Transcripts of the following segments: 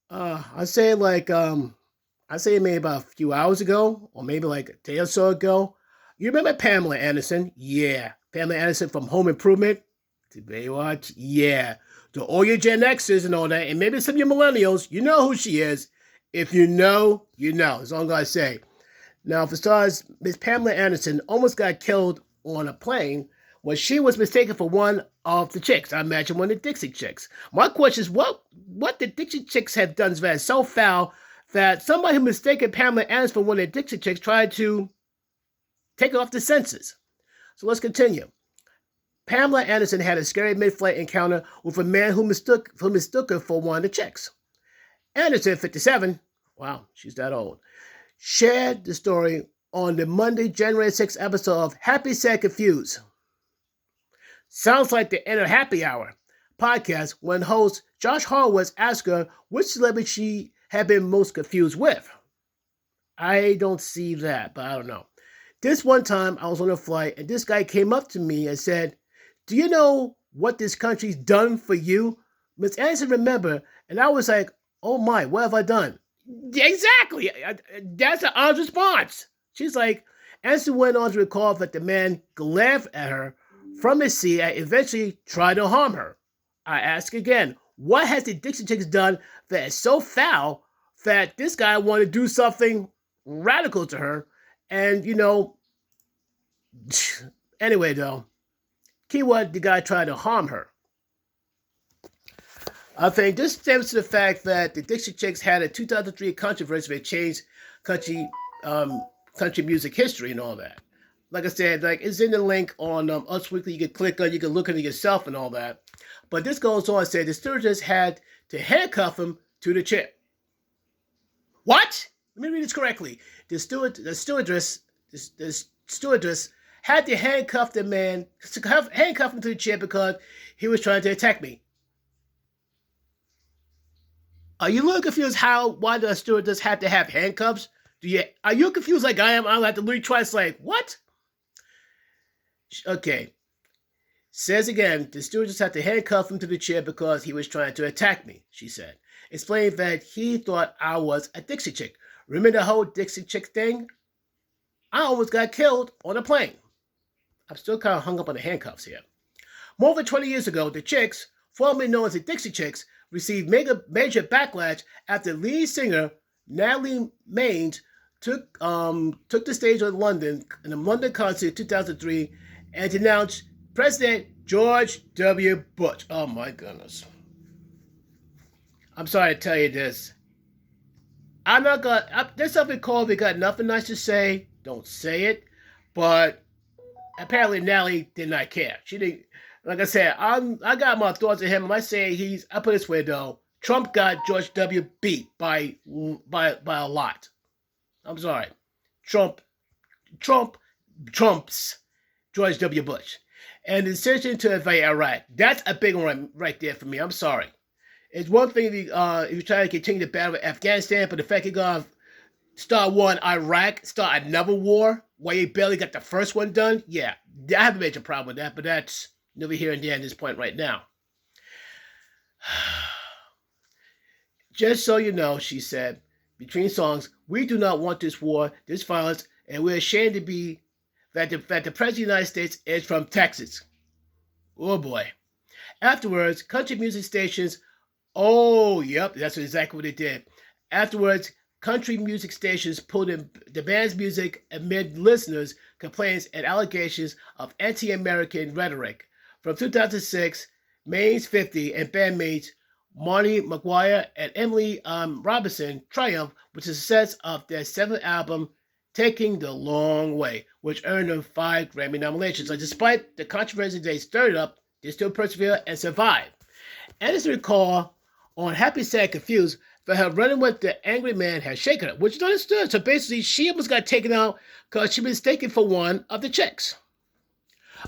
I say maybe about a few hours ago, or maybe like a day or so ago. You remember Pamela Anderson? Yeah, Pamela Anderson from Home Improvement. To Baywatch? Yeah. To all your Gen Xers and all that, and maybe some of your millennials, you know who she is. If you know, you know. That's all I'm gonna say. Now, for starters, Miss Pamela Anderson almost got killed on a plane when she was mistaken for one of the chicks. I imagine one of the Dixie chicks. My question is, what the Dixie chicks have done is that so foul that somebody who mistaken Pamela Anderson for one of the Dixie chicks tried to take her off the census. So let's continue. Pamela Anderson had a scary mid-flight encounter with a man who mistook her for one of the chicks. Anderson, 57, wow, she's that old, shared the story on the Monday, January 6th episode of Happy, Sad, Confused. Sounds like the end of Happy Hour podcast when host Josh Horowitz asked her which celebrity she had been most confused with. I don't see that, but I don't know. This one time I was on a flight and this guy came up to me and said, "Do you know what this country's done for you?" Miss Anderson remember, and I was like, "Oh my, what have I done?" Exactly. That's an honest response. She's like, Anderson went on to recall that the man glared at her from his seat and eventually tried to harm her. I ask again, what has the Dixie Chicks done that is so foul that this guy wanted to do something radical to her? And, anyway, though, keyword, the guy tried to harm her. I think this stems to the fact that the Dixie Chicks had a 2003 controversy that changed country um, country music history and all that. Like I said, like it's in the link on Us Weekly. You can click on, you can look at it yourself and all that. But this goes on and said the stewardess had to handcuff him to the chair. What? Let me read this correctly. The stewardess had to handcuff him to the chair because he was trying to attack me. Are you a little confused why the stewardess had to have handcuffs? Are you confused like I am? I'll have to read twice like, what? Okay. Says again, the stewardess had to handcuff him to the chair because he was trying to attack me, she said. Explaining that he thought I was a Dixie chick. Remember the whole Dixie chick thing? I almost got killed on a plane. I'm still kind of hung up on the handcuffs here. More than 20 years ago, the Chicks, formerly known as the Dixie Chicks, received major backlash after lead singer Natalie Maines took the stage in the London concert in 2003 and denounced President George W. Bush. Oh my goodness. I'm sorry to tell you this. There's something called they got nothing nice to say, don't say it. But apparently Natalie did not care. She didn't. Like I said, I got my thoughts on him. I put it this way though. Trump got George W. beat by a lot. I'm sorry. Trumps George W. Bush. And the decision to invade Iraq. That's a big one right there for me. I'm sorry. It's one thing if you try to continue the battle with Afghanistan, but the fact you're going to start war in Iraq, start another war, while you barely got the first one done, yeah, I have a major problem with that, but that's neither here and there at this point right now. Just so you know, she said, between songs, we do not want this war, this violence, and we're ashamed to be that the President of the United States is from Texas. Oh boy. Afterwards, country music stations, oh, yep, that's exactly what they did. Afterwards, country music stations pulled in the band's music amid listeners' complaints and allegations of anti-American rhetoric. From 2006, Maines 50 and bandmates Marty McGuire and Emily Robinson triumphed with the success of their seventh album, Taking the Long Way, which earned them 5 Grammy nominations. So despite the controversy they stirred up, they still persevered and survived. Anderson recalled on Happy, Sad, Confused that her running with the angry man had shaken her, which is understood. So basically, she almost got taken out because she was mistaken for one of the chicks.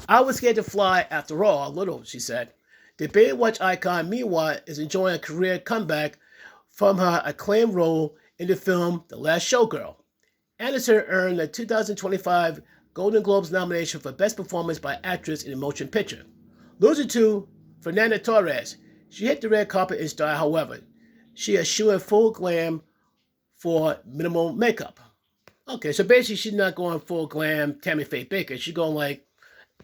I was scared to fly after all, a little, she said. The Baywatch icon, meanwhile, is enjoying a career comeback from her acclaimed role in the film The Last Showgirl. Anderson earned a 2025 Golden Globes nomination for Best Performance by Actress in a Motion Picture. Losing to Fernanda Torres, she hit the red carpet in style, however. she eschewing full glam for minimal makeup. Okay, so basically she's not going full glam Tammy Faye Baker. She's going like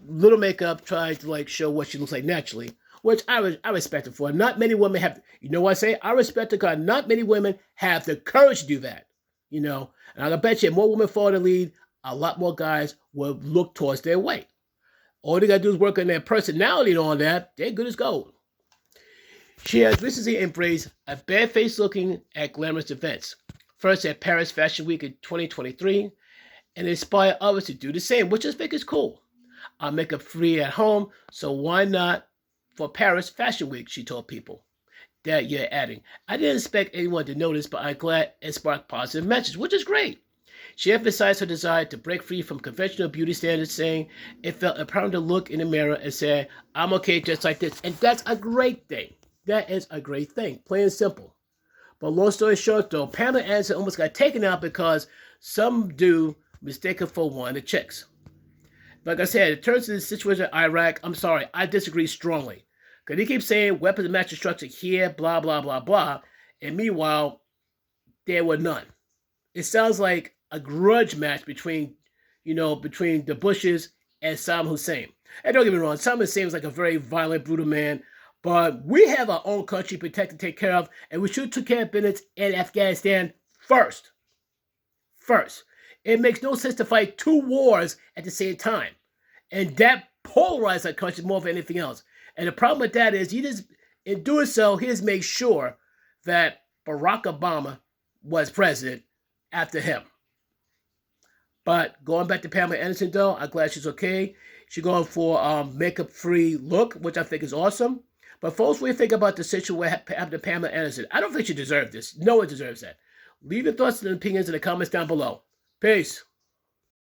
little makeup, tries to like show what she looks like naturally, which I respect her for. Not many women have, you know what I say? I respect her because not many women have the courage to do that, you know. And I bet you more women follow the lead, a lot more guys will look towards their weight. All they gotta do is work on their personality and all that. They're good as gold. She has recently embraced a bare-faced looking at glamorous events. First at Paris Fashion Week in 2023, and inspire others to do the same, which I think is cool. I'll make it free at home, so why not for Paris Fashion Week, she told people. That year adding, I didn't expect anyone to notice, but I'm glad it sparked positive messages, which is great. She emphasized her desire to break free from conventional beauty standards, saying it felt empowering to look in the mirror and say, I'm okay just like this. And that's a great thing. That is a great thing, plain and simple. But long story short, though, Pamela Anderson almost got taken out because some dude mistaken for one of the chicks. Like I said, it turns to the situation in Iraq. I'm sorry, I disagree strongly. Because he keeps saying weapons of mass destruction here, blah, blah, blah, blah. And meanwhile, there were none. It sounds like a grudge match between the Bushes and Saddam Hussein. And don't get me wrong, Saddam Hussein was like a very violent, brutal man. But we have our own country to protect and take care of, and we should take care of business in Afghanistan first. First. It makes no sense to fight two wars at the same time. And that polarized our country more than anything else. And the problem with that is, in doing so, he just made sure that Barack Obama was president after him. But going back to Pamela Anderson, though, I'm glad she's okay. She's going for a makeup-free look, which I think is awesome. But folks, what do you think about the situation what happened to Pamela Anderson? I don't think she deserved this. No one deserves that. Leave your thoughts and opinions in the comments down below. Peace.